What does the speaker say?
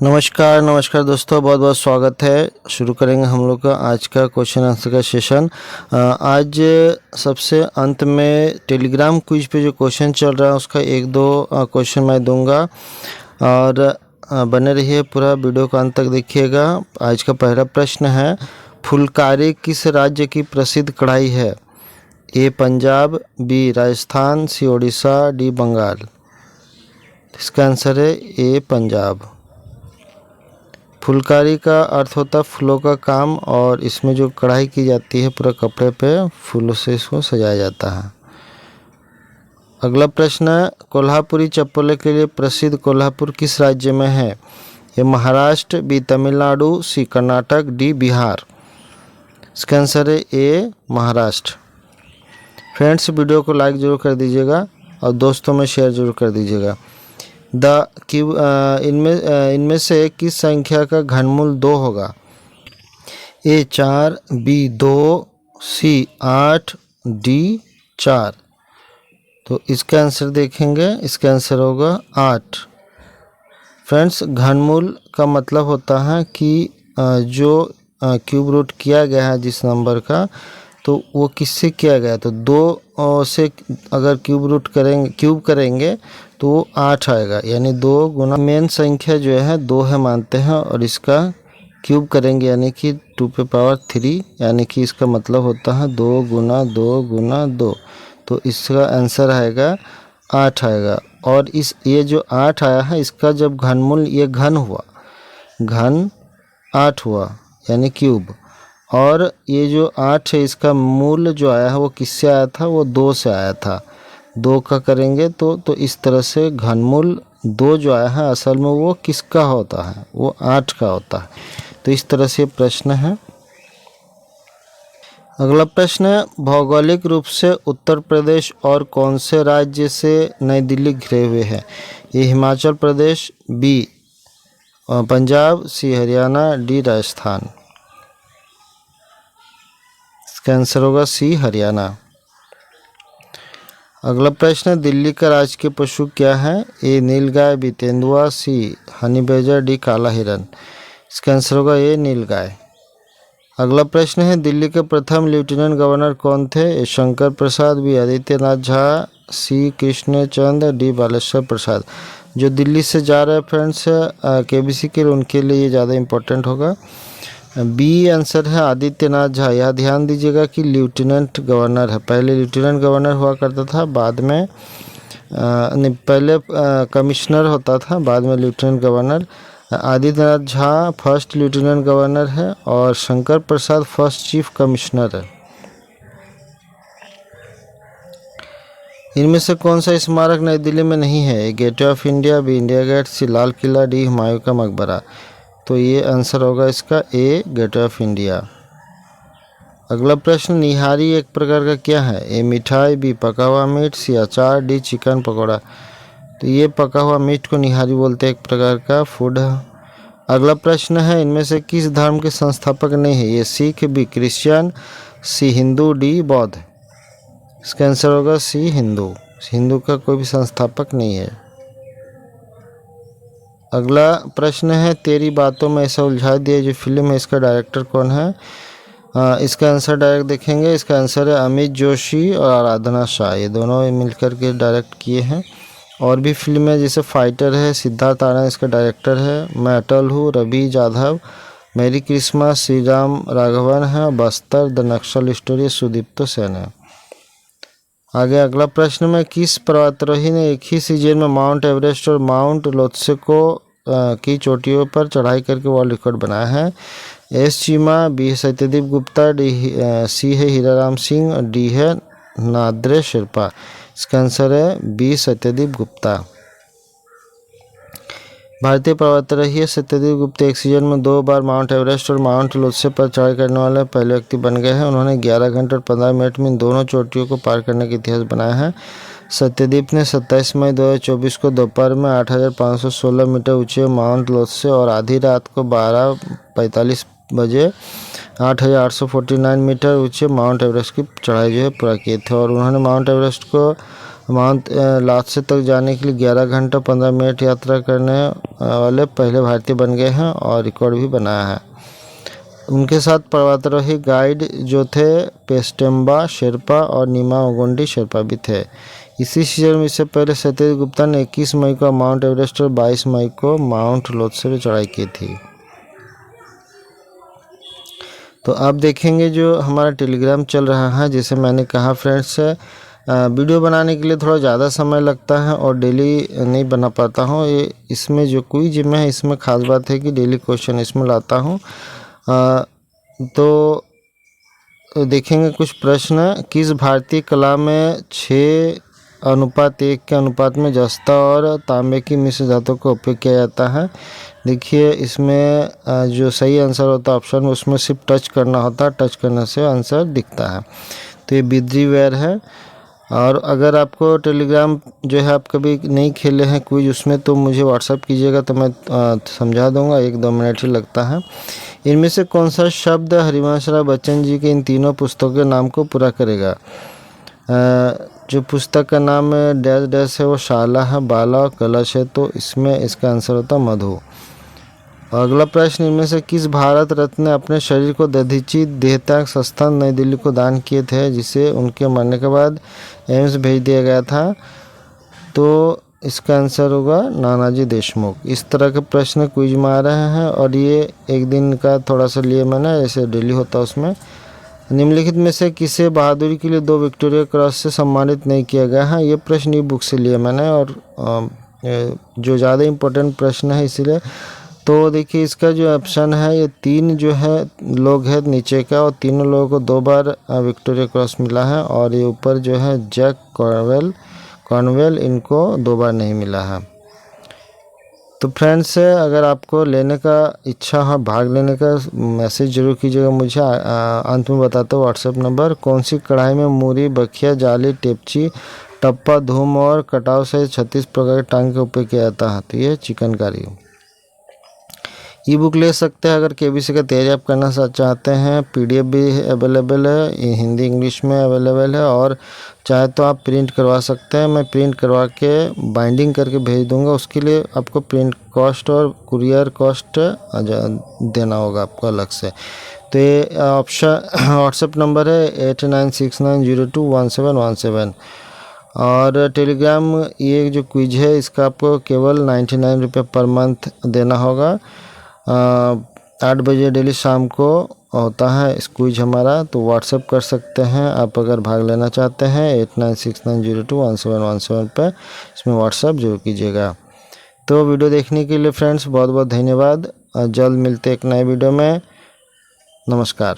नमस्कार नमस्कार दोस्तों, बहुत बहुत स्वागत है। शुरू करेंगे हम लोग का आज का क्वेश्चन आंसर का सेशन। आज सबसे अंत में टेलीग्राम क्विज पे जो क्वेश्चन चल रहा है उसका एक दो क्वेश्चन मैं दूंगा और बने रहिए, पूरा वीडियो को अंत तक देखिएगा। आज का पहला प्रश्न है, फुलकारी किस राज्य की प्रसिद्ध कढ़ाई है? ए पंजाब, बी राजस्थान, सी ओडिशा, डी बंगाल। इसका आंसर है ए पंजाब। फुलकारी का अर्थ होता है फूलों का काम, और इसमें जो कढ़ाई की जाती है पूरा कपड़े पे फूलों से इसको सजाया जाता है। अगला प्रश्न है, कोल्हापुरी चप्पलों के लिए प्रसिद्ध कोल्हापुर किस राज्य में है? ये महाराष्ट्र, बी तमिलनाडु, सी कर्नाटक, डी बिहार। इसका आंसर है ए महाराष्ट्र। फ्रेंड्स, वीडियो को लाइक ज़रूर कर दीजिएगा और दोस्तों में शेयर ज़रूर कर दीजिएगा। इनमें से किस संख्या का घनमूल 2 होगा? ए 4, बी 2, सी 8, डी 4। तो इसका आंसर देखेंगे, इसका आंसर होगा 8। फ्रेंड्स, घनमूल का मतलब होता है कि जो क्यूब रूट किया गया है जिस नंबर का, तो वो किससे किया गया? तो 2 से अगर क्यूब करेंगे तो वो 8 आएगा, यानी 2 गुना मेन संख्या जो है 2 है मानते हैं, और इसका क्यूब करेंगे यानी कि 2 पे पावर 3, यानी कि इसका मतलब होता है 2 गुना 2 गुना 2। तो इसका आंसर आएगा 8 आएगा। और ये जो 8 आया है इसका जब घनमूल, ये घन हुआ, घन 8 हुआ यानी क्यूब, और ये जो 8 है इसका मूल जो आया है वो किससे आया था? वो 2 से आया था। 2 का करेंगे तो इस तरह से घनमूल 2 जो आया है असल में वो किसका होता है? वो 8 का होता है। तो इस तरह से प्रश्न है। अगला प्रश्न है, भौगोलिक रूप से उत्तर प्रदेश और कौन से राज्य से नई दिल्ली घिरे हुए है? ये हिमाचल प्रदेश, बी पंजाब, सी हरियाणा, डी राजस्थान। इसका आंसर होगा सी हरियाणा। अगला प्रश्न है, दिल्ली का राजकीय पशु क्या है? ए नीलगाय, बी तेंदुआ, सी हनी बैजर, डी काला हिरन। इसका आंसर होगा ए नीलगाय। अगला प्रश्न है, दिल्ली के प्रथम लेफ्टिनेंट गवर्नर कौन थे? ए शंकर प्रसाद, बी आदित्यनाथ झा, सी कृष्ण चंद्र, डी बालेश्वर प्रसाद। जो दिल्ली से जा रहे हैं फ्रेंड्स केबीसी के लिए, उनके लिए ये ज़्यादा इम्पोर्टेंट होगा। बी आंसर है आदित्यनाथ झा। यह ध्यान दीजिएगा कि लेफ्टिनेंट गवर्नर है, पहले लेफ्टिनेंट गवर्नर हुआ करता था, बाद में नहीं, पहले कमिश्नर होता था, बाद में lieutenant governor. Adityanath Jha first lieutenant governor है और Shankar Prasad first chief commissioner है। इनमें से कौन सा स्मारक नई दिल्ली में नहीं है? A Gateway of India, B India Gate, C Lal Qila, D Humayun का मकबरा। तो ये आंसर होगा इसका ए गेटवे ऑफ इंडिया। अगला प्रश्न, निहारी एक प्रकार का क्या है? ए मिठाई, बी पका हुआ मीट, सी अचार, डी चिकन पकौड़ा। तो ये पका हुआ मीट को निहारी बोलते हैं, एक प्रकार का फूड है। अगला प्रश्न है, इनमें से किस धर्म के संस्थापक नहीं है? ये सिख, बी क्रिश्चियन, सी हिंदू, डी बौद्ध। इसका आंसर होगा सी हिंदू। हिंदू का कोई भी संस्थापक नहीं है। अगला प्रश्न है, तेरी बातों में ऐसा उलझा दिया जो फिल्म है, इसका डायरेक्टर कौन है? इसका आंसर डायरेक्ट देखेंगे, इसका आंसर है अमित जोशी और आराधना शाह, ये दोनों मिलकर के डायरेक्ट किए हैं। और भी फिल्में जैसे फाइटर है, सिद्धार्थ आनंद इसका डायरेक्टर है, मैं अटल हूँ रवि जाधव, मेरी क्रिसमस श्री राम राघवन है, Bastar the Naxal story Sudipto Sen है। आगे अगला प्रश्न में, किस पर्वतारोही ने एक ही सीजन में माउंट एवरेस्ट और माउंट लोत्से की चोटियों पर चढ़ाई करके वर्ल्ड रिकॉर्ड बनाया है? एस चीमा, बी है सत्यदेव गुप्ता, डी सी है हीराराम सिंह और डी है नाद्रे शेरपा। इसका आंसर है बी सत्यदेव गुप्ता। भारतीय पर्वतारोही सत्यदेव गुप्ता एक सीजन में 2 बार माउंट एवरेस्ट और माउंट लोत्से पर चढ़ाई करने वाले पहले व्यक्ति बन गए हैं। उन्होंने 11 घंटे और 15 मिनट में इन दोनों चोटियों को पार करने का इतिहास बनाया है। सत्यदेव ने 27 मई 2024 को दोपहर में 8,516 मीटर ऊंचे माउंट लोत्से और आधी रात को 12:45 बजे 8,849 मीटर ऊंचे माउंट एवरेस्ट की चढ़ाई जो है पूरा किए थे। और उन्होंने माउंट एवरेस्ट को माउंट लात्से तक जाने के लिए 11 घंटा 15 मिनट यात्रा करने वाले पहले भारतीय बन गए हैं और रिकॉर्ड भी बनाया है। उनके साथ पर्वतारोही गाइड जो थे पेस्टेम्बा शेरपा और नीमा ओगुंडी शेरपा भी थे। इसी सीजन में इससे पहले सत्यजीत गुप्ता ने 21 मई को माउंट एवरेस्ट और 22 मई को माउंट लोत्से पे चढ़ाई की थी। तो आप देखेंगे जो हमारा टेलीग्राम चल रहा है, जैसे मैंने कहा फ्रेंड्स, वीडियो बनाने के लिए थोड़ा ज़्यादा समय लगता है और डेली नहीं बना पाता हूँ। ये इसमें जो क्विज में है, इसमें ख़ास बात है कि डेली क्वेश्चन इसमें लाता हूँ। तो देखेंगे कुछ प्रश्न। किस भारतीय कला में 6:1 के अनुपात में जस्ता और तांबे की मिश्र धातु का उपयोग किया जाता है? देखिए इसमें जो सही आंसर होता है ऑप्शन में, उसमें सिर्फ टच करना होता है, टच करने से आंसर दिखता है। तो ये बिद्रीवेयर है। और अगर आपको टेलीग्राम जो है आप कभी नहीं खेले हैं क्विज उसमें, तो मुझे व्हाट्सअप कीजिएगा तो मैं समझा दूंगा, 1-2 मिनट ही लगता है। इनमें से कौन सा शब्द हरिवंश राय बच्चन जी के इन तीनों पुस्तकों के नाम को पूरा करेगा? जो पुस्तक का नाम डैश डैश है वो शाला है, बाला और कलश है, तो इसमें इसका आंसर होता मधु। अगला प्रश्न, इनमें से किस भारत रत्न ने अपने शरीर को दधीची देहत्याग संस्थान नई दिल्ली को दान किए थे, जिसे उनके मरने के बाद एम्स भेज दिया गया था? तो इसका आंसर होगा नानाजी देशमुख। इस तरह के प्रश्न क्विज में आ रहे हैं और ये एक दिन का थोड़ा सा लिए मैंने, जैसे डेली होता है उसमें। निम्नलिखित में से किसे बहादुरी के लिए 2 विक्टोरिया क्रॉस से सम्मानित नहीं किया गया है? ये प्रश्न ई बुक से लिए मैंने और जो ज़्यादा इम्पोर्टेंट प्रश्न है इसीलिए। तो देखिए इसका जो ऑप्शन है, ये 3 जो है लोग हैं नीचे का, और तीनों लोगों को 2 बार विक्टोरिया क्रॉस मिला है, और ये ऊपर जो है जैक कॉर्नवेल इनको 2 बार नहीं मिला है। तो फ्रेंड्स, अगर आपको लेने का इच्छा है, भाग लेने का, मैसेज जरूर कीजिएगा मुझे। अंत में बताता हूँ व्हाट्सएप नंबर। कौन सी कढ़ाई में मूरी, बखिया, जाली, टेपची, टप्पा, धूम और कटाव सहित 36 प्रकार के टांग का उपयोग किया जाता है? तो ये चिकनकारी। ई बुक ले सकते हैं अगर केबीसी का तैयारी आप करना चाहते हैं। पीडीएफ भी अवेलेबल है, हिंदी इंग्लिश में अवेलेबल है, और चाहे तो आप प्रिंट करवा सकते हैं। मैं प्रिंट करवा के बाइंडिंग करके भेज दूंगा, उसके लिए आपको प्रिंट कॉस्ट और कुरियर कॉस्ट देना होगा आपको अलग से। तो ये ऑप्शन व्हाट्सएप नंबर है 8969021717। और टेलीग्राम ये जो क्विज है इसका आपको केवल 99 रुपये पर मंथ देना होगा। 8 बजे डेली शाम को होता है क्विज हमारा, तो व्हाट्सएप कर सकते हैं आप अगर भाग लेना चाहते हैं 8969021717 पे। इसमें व्हाट्सएप जरूर कीजिएगा। तो वीडियो देखने के लिए फ्रेंड्स बहुत बहुत धन्यवाद। जल्द मिलते एक नए वीडियो में। नमस्कार।